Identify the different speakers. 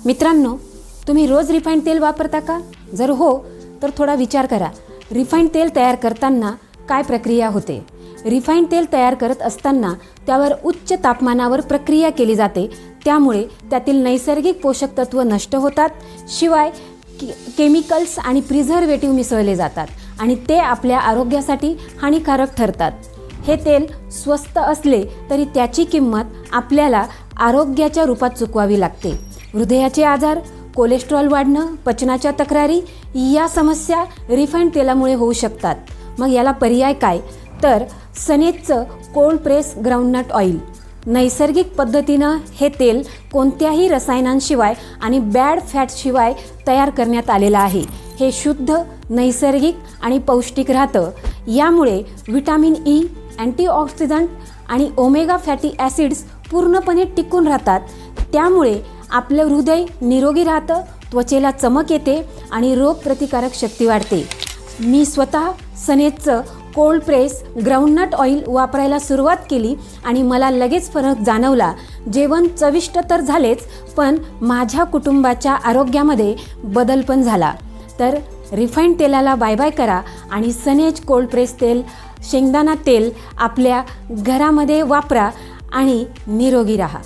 Speaker 1: मित्रांनो, तुम्ही रोज रिफाईंड तेल वापरता का? जर हो तर थोडा विचार करा. रिफाईंड तेल तयार करताना काय प्रक्रिया होते? रिफाईंड तेल तयार करत असताना त्यावर उच्च तापमानावर प्रक्रिया केली जाते. त्यामुळे त्यातील नैसर्गिक पोषक तत्व नष्ट होतात. शिवाय केमिकल्स आणि प्रिझर्वेटिव्ह मिसळले जातात आणि ते आपल्या आरोग्यासाठी हानिकारक ठरतात. हे तेल स्वस्त असले तरी त्याची किंमत आपल्याला आरोग्याच्या रूपात चुकवावी लागते. हृदयाचे आजार, कोलेस्ट्रॉल वाढणं, पचनाच्या तक्रारी या समस्या रिफाईंड तेलामुळे होऊ शकतात. मग याला पर्याय काय? तर सनेजचं कोल्ड प्रेस ग्राउंडनट ऑइल. नैसर्गिक पद्धतीनं हे तेल कोणत्याही रसायनांशिवाय आणि बॅड फॅटशिवाय तयार करण्यात आलेलं आहे. हे शुद्ध, नैसर्गिक आणि पौष्टिक राहतं. यामुळे व्हिटॅमिन ई, अँटीऑक्सिडंट आणि ओमेगा फॅटी ॲसिड्स पूर्णपणे टिकून राहतात. त्यामुळे आपलं हृदय निरोगी राहतं, त्वचेला चमक येते आणि रोगप्रतिकारक शक्ती वाढते. मी स्वतः सनेजचं कोल्ड प्रेस ग्राउंडनट ऑइल वापरायला सुरुवात केली आणि मला लगेच फरक जाणवला. जेवण चविष्ट तर झालेच, पण माझ्या कुटुंबाच्या आरोग्यामध्ये बदल पण झाला. तर रिफाईंड तेलाला बाय बाय करा आणि सनेज कोल्ड प्रेस तेल, शेंगदाणा तेल आपल्या घरामध्ये वापरा आणि निरोगी राहा.